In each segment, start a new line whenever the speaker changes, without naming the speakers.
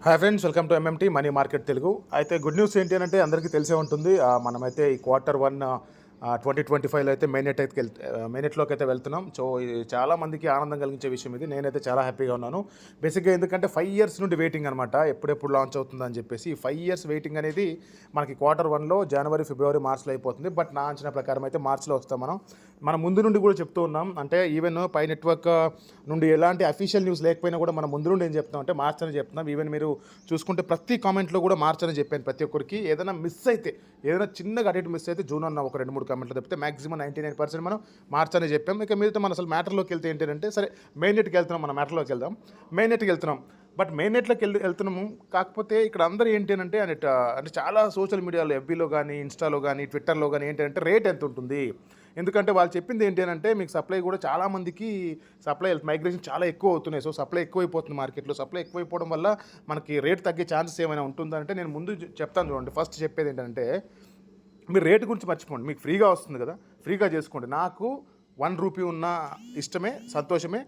Hi friends, welcome to MMT money market Telugu. అయితే good news ఏంటి అంటే అందరికీ తెలిసే ఉంటుంది. మనమైతే ఈ Q1 2025లో అయితే మెయినెట్లోకి అయితే వెళ్తున్నాం. సో ఇది చాలా మందికి ఆనందం కలిగించే విషయం ఇది. నేనైతే చాలా హ్యాపీగా ఉన్నాను. బేసిక్గా ఎందుకంటే 5 years నుండి వెయిటింగ్ అనమాట, ఎప్పుడెప్పుడు లాంచ్ అవుతుందని చెప్పేసి. ఈ 5 years వెయిటింగ్ అనేది మనకి Q1లో జనవరి, ఫిబ్రవరి, మార్చ్లో అయిపోతుంది. బట్ నా అంచనా ప్రకారం అయితే మార్చ్లో వస్తాం. మనం ముందు నుండి కూడా చెప్తూ ఉన్నాం. అంటే ఈవెన్ పై నెట్వర్క్ నుండి ఎలాంటి అఫీషియల్ న్యూస్ లేకపోయినా కూడా మనం ముందు నుండి ఏం చెప్తాం అంటే మార్చ్ అని చెప్తున్నాం. ఈవెన్ మీరు చూసుకుంటే ప్రతి కామెంట్లో కూడా మార్చ్ అని చెప్పాను ప్రతి ఒక్కరికి. ఏదైనా మిస్ అయితే, ఏదైనా చిన్నగా అటు మిస్ అయితే జూన్ అన్న ఒక 2-3 కామెంట్లు తప్పితే మాక్సిమం 99% మనం మార్చ్ అని చెప్పాం. ఇక మీదతో మనం అసలు మ్యాటర్లోకి వెళ్తే ఏంటంటే, సరే మెయిన్ నెట్కి వెళ్తున్నాం, మన మ్యాటర్లోకి వెళ్దాం. మెయిన్ నెట్కి వెళ్తున్నాం, బట్ మెయిన్ నెట్లోకి వెళ్తున్నాము. కాకపోతే ఇక్కడ అందరూ ఏంటి అంటే అంటే చాలా సోషల్ మీడియాలో, ఎఫ్బీలో కానీ, ఇన్స్టాలో కానీ, ట్విట్టర్లో కానీ ఏంటంటే రేట్ ఎంత ఉంటుంది. ఎందుకంటే వాళ్ళు చెప్పింది ఏంటి అంటే, మీకు సప్లై కూడా చాలామందికి మైగ్రేషన్ చాలా ఎక్కువ అవుతున్నాయి. సో సప్లై ఎక్కువైపోతుంది మార్కెట్లో. సప్లై ఎక్కువైపోవడం వల్ల మనకి రేట్ తగ్గే ఛాన్సెస్ ఏమైనా ఉంటుందంటే, నేను ముందు చెప్తాను చూడండి. ఫస్ట్ చెప్పేది ఏంటంటే, మీరు రేటు గురించి మర్చిపోండి. మీకు ఫ్రీగా వస్తుంది కదా, ఫ్రీగా చేసుకోండి. నాకు ₹1 ఉన్న ఇష్టమే, సంతోషమే.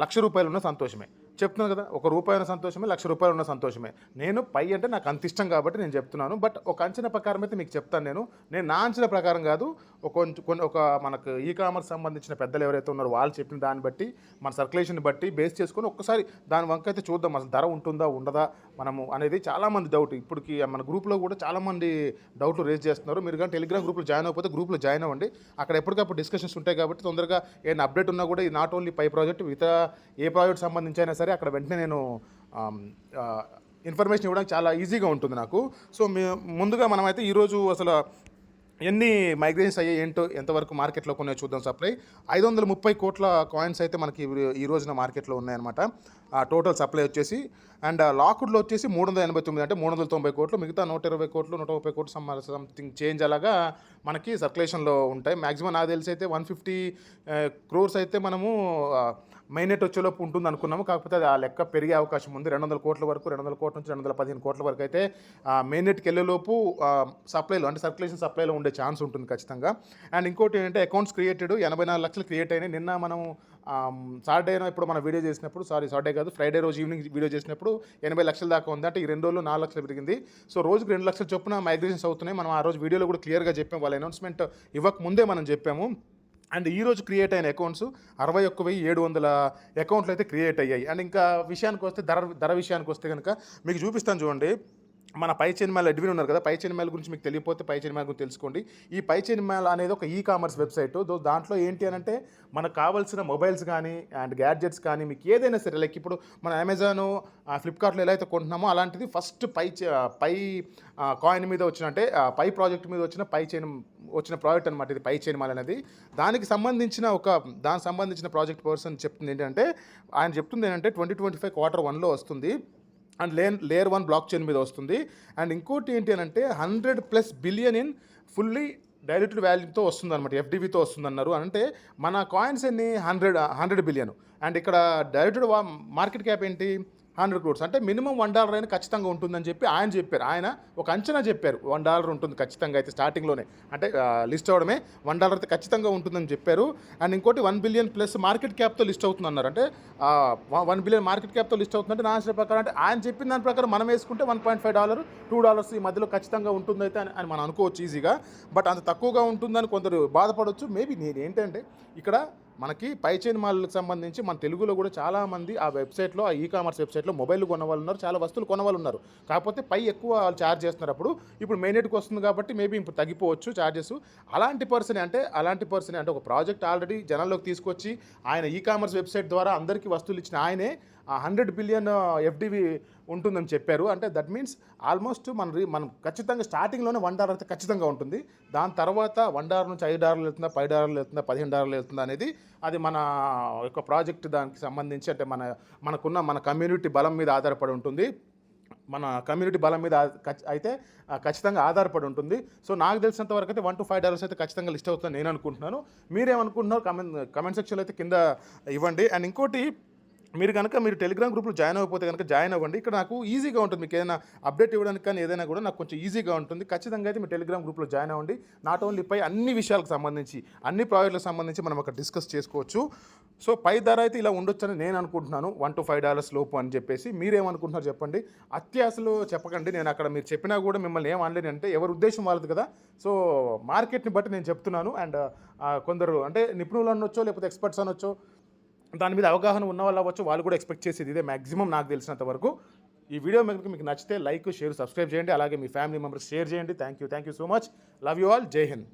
₹1,00,000 ఉన్న సంతోషమే. చెప్తున్నాను కదా, ₹1 ఉన్న సంతోషమే, ₹1,00,000 ఉన్న సంతోషమే. నేను పై అంటే నాకు అంత ఇష్టం కాబట్టి నేను చెప్తున్నాను. బట్ ఒక అంచనా ప్రకారం అయితే మీకు చెప్తాను. నేను నా అంచనా ప్రకారం కాదు, ఒక మనకు ఈ కామర్స్ సంబంధించిన పెద్దలు ఎవరైతే ఉన్నారో వాళ్ళు చెప్పిన దాన్ని బట్టి, మన సర్క్యులేషన్ బట్టి బేస్ చేసుకొని ఒక్కసారి దాని వంక అయితే చూద్దాం. అసలు ధర ఉంటుందా ఉండదా మనము అనేది చాలామంది డౌట్. ఇప్పటికి మన గ్రూప్లో కూడా చాలామంది డౌట్లు రేజ్ చేస్తున్నారు. మీరు కానీ టెలిగ్రామ్ గ్రూప్లో జాయిన్ అయిపోతే గ్రూప్లో జాయిన్ అవ్వండి. అక్కడ ఎప్పటికప్పుడు డిస్కషన్స్ ఉంటాయి కాబట్టి తొందరగా ఏదైనా అప్డేట్ ఉన్నా కూడా, ఇది నాట్ ఓన్లీ పై ప్రాజెక్ట్, ఇతర ఏ ప్రాజెక్ట్ సంబంధించి అయినా సరే అక్కడ వెంటనే నేను ఇన్ఫర్మేషన్ ఇవ్వడానికి చాలా ఈజీగా ఉంటుంది నాకు. సో ముందుగా మనమైతే ఈరోజు అసలు ఎన్ని మైగ్రేషన్స్ అయ్యాయి, ఏంటో, ఎంతవరకు మార్కెట్లో కొనే చూద్దాం. సప్లై 530 కోట్ల కాయిన్స్ అయితే మనకి ఈ రోజున మార్కెట్లో ఉన్నాయన్నమాట. టోటల్ సప్లై వచ్చేసి. అండ్ లాక్వుడ్లో వచ్చేసి 389, అంటే 390 కోట్లు. మిగతా 120 కోట్లు, 130 కోట్లు సంథింగ్ చేంజ్ అలాగా మనకి సర్క్యులేషన్లో ఉంటాయి. మ్యాక్సిమం నాకు తెలిసి అయితే 150 crores అయితే మనము మెయిన్ నెట్ వచ్చేలోపు ఉంటుంది అనుకున్నాము. కాకపోతే అది ఆ లెక్క పెరిగే అవకాశం ఉంది. 200 కోట్ల వరకు, 200 కోట్ల నుంచి 215 కోట్ల వరకు అయితే మెయిన్ నెట్కి వెళ్ళేలోపు సప్లైలో, అంటే సర్క్యులేషన్ సప్లైలో ఉండే ఛాన్స్ ఉంటుంది ఖచ్చితంగా. అండ్ ఇంకోటి ఏంటంటే, అకౌంట్స్ క్రియేటెడ్ 84 లక్షలు క్రియేట్ అయినాయి. నిన్న మనం సాటర్డే ఇప్పుడు మనం వీడియో చేసినప్పుడు, సాటర్డే కాదు, ఫ్రైడే రోజు ఈవినింగ్ వీడియో చేసినప్పుడు 80 లక్షల దాకా ఉంది. అంటే ఈ 2 రోజులు 4 లక్షలు పెరిగింది. సో రోజుకి 2 లక్షల చొప్పున మైగ్రేషన్స్ అవుతున్నాయి. మనం ఆ రోజు వీడియోలో కూడా క్లియర్గా చెప్పాం. వాళ్ళ అనౌన్స్మెంట్ ఇవ్వక ముందే మనం చెప్పాము. అండ్ ఈరోజు క్రియేట్ అయిన అకౌంట్స్ 61,700 అకౌంట్లు అయితే క్రియేట్ అయ్యాయి. అండ్ ఇంకా విషయానికి వస్తే, ధర విషయానికి వస్తే కనుక మీకు చూపిస్తాను చూడండి. మన పై చైన్ మేల్ అడ్మిన్ ఉన్నారు కదా, పై చైన్ మేల్ గురించి మీకు తెలియకపోతే పై చైన్ మేల్ గురించి తెలుసుకోండి. ఈ పై చైన్ మేల్ అనేది ఒక కామర్స్ వెబ్సైట్. దాంట్లో ఏంటి అని అంటే, మనకు కావాల్సిన మొబైల్స్ కానీ అండ్ గ్యాడ్జెట్స్ కానీ మీకు ఏదైనా సరే, లైక్ ఇప్పుడు మన అమెజాన్, ఫ్లిప్కార్ట్లో ఎలా అయితే కొంటున్నామో అలాంటిది ఫస్ట్ పై కాయిన్ మీద వచ్చిన, అంటే పై ప్రాజెక్ట్ మీద వచ్చిన ప్రాజెక్ట్ అనమాట ఇది పై చైన్ మేల్ అనేది. దానికి సంబంధించిన ప్రాజెక్ట్ పర్సన్ చెప్తుంది ఏంటంటే, ఆయన చెప్తుంది ఏంటంటే 2025 Q1లో వస్తుంది. అండ్ లేయర్ 1 బ్లాక్ చైన్ మీద వస్తుంది. అండ్ ఇంకోటి ఏంటి అని అంటే, 100+ బిలియన్ ఇన్ ఫుల్లీ డైల్యూటెడ్ వాల్యూతో వస్తుంది అనమాట, ఎఫ్డివితో వస్తుంది అన్నారు. అంటే మన కాయిన్స్ ఎన్ని 100 బిలియన్. అండ్ ఇక్కడ డైల్యూటెడ్ మార్కెట్ క్యాప్ ఏంటి 100 crores. అంటే మినిమం $1 అయినా ఖచ్చితంగా ఉంటుందని చెప్పి ఆయన చెప్పారు. ఆయన ఒక అంచనా చెప్పారు, $1 ఉంటుంది ఖచ్చితంగా అయితే స్టార్టింగ్లోనే, అంటే లిస్ట్ అవ్వడమే $1 అయితే ఖచ్చితంగా ఉంటుందని చెప్పారు. అండ్ ఇంకోటి 1 బిలియన్ ప్లస్ మార్కెట్ క్యాప్తో లిస్ట్ అవుతుంది అన్నారు. అంటే 1 బిలియన్ మార్కెట్ క్యాప్తో లిస్ట్ అవుతుందంటే నా ఆశ ప్రకారం, అంటే ఆయన చెప్పిన దాని ప్రకారం మనం వేసుకుంటే $1.5, $2 ఈ మధ్యలో ఖచ్చితంగా ఉంటుందైతే అని మనం అనుకోవచ్చు ఈజీగా. బట్ అంత తక్కువగా ఉంటుందని కొందరు బాధపడవచ్చు. మేబీ నేను ఏంటంటే, ఇక్కడ మనకి పై చైన్ మాల్కి సంబంధించి మన తెలుగులో కూడా చాలామంది ఆ వెబ్సైట్లో, ఆ కామర్స్ వెబ్సైట్లో మొబైల్ కొనవాళ్ళు ఉన్నారు, చాలా వస్తువులు కొనవాళ్ళు ఉన్నారు. కాకపోతే పై ఎక్కువ వాళ్ళు ఛార్జ్ చేస్తున్నారు. అప్పుడు ఇప్పుడు మెయిన్ నెట్కి వస్తుంది కాబట్టి మేబీ ఇప్పుడు తగ్గిపోవచ్చు ఛార్జెస్. అలాంటి పర్సన్ అంటే ఒక ప్రాజెక్ట్ ఆల్రెడీ జనాల్లోకి తీసుకొచ్చి ఆయన కామర్స్ వెబ్సైట్ ద్వారా అందరికీ వస్తువులు ఇచ్చిన ఆయనే 100 బిలియన్ ఎఫ్డివి ఉంటుందని చెప్పారు. అంటే దట్ మీన్స్ ఆల్మోస్ట్ మనం ఖచ్చితంగా స్టార్టింగ్లోనే $1 అయితే ఖచ్చితంగా ఉంటుంది. దాని తర్వాత $1 నుంచి $5 వెళ్తుందా, $10 వెళ్తుందా, $15 వెళ్తుందా అనేది అది మన యొక్క ప్రాజెక్ట్ దానికి సంబంధించి, అంటే మనకున్న మన కమ్యూనిటీ బలం మీద ఆధారపడి ఉంటుంది. మన కమ్యూనిటీ బలం మీద అయితే ఖచ్చితంగా ఆధారపడి ఉంటుంది. సో నాకు తెలిసినంత వరకు అయితే $1 to $5 అయితే ఖచ్చితంగా లిస్ట్ అవుతుందని నేను అనుకుంటున్నాను. మీరేమనుకుంటున్నారు కమెంట్ సెక్షన్లో అయితే కింద ఇవ్వండి. అండ్ ఇంకోటి, మీరు టెలిగ్రామ్ గ్రూప్లో జాయిన్ అవ్వకపోతే కనుక జాయిన్ అవ్వండి. ఇక్కడ నాకు ఈజీగా ఉంటుంది. మీకు ఏదైనా అప్డేట్ ఇవ్వడానికి కానీ ఏదైనా కూడా నాకు కొంచెం ఈజీగా ఉంటుంది. ఖచ్చితంగా అయితే మీరు టెలిగ్రామ్ గ్రూప్లో జాయిన్ అవ్వండి. నాట్ ఓన్లీ పై అన్ని విషయాలకు సంబంధించి, అన్ని ప్రాజెక్టులకు సంబంధించి మనం అక్కడ డిస్కస్ చేసుకోవచ్చు. సో పై ధర అయితే ఇలా ఉండొచ్చని నేను అనుకుంటున్నాను, $1 to $5 లోపు అని చెప్పేసి. మీరేమనుకుంటున్నారు చెప్పండి. అత్యాశలు చెప్పకండి. నేను అక్కడ మీరు చెప్పినా కూడా మిమ్మల్ని ఏం అనలేను, అంటే ఎవరి ఉద్దేశం వాళ్ళది కదా. సో మార్కెట్ని బట్టి నేను చెప్తున్నాను. అండ్ కొందరు అంటే నిపుణులు అనొచ్చో లేకపోతే ఎక్స్పర్ట్స్ అనొచ్చో, దాని మీద అవగాహన ఉన్న వాళ్ళు అవ్వచ్చు, వాళ్ళు కూడా ఎక్స్పెక్ట్ చేసేది ఇదే మ్యాక్సిమం నాకు తెలిసినంత వరకు. ఈ వీడియో మీకు నచ్చితే లైక్, షేర్, సబ్స్క్రైబ్ చేయండి. అలాగే మీ ఫ్యామిలీ మెంబర్స్ షేర్ చేయండి. Thank you so much. Love you all. జై హింద్.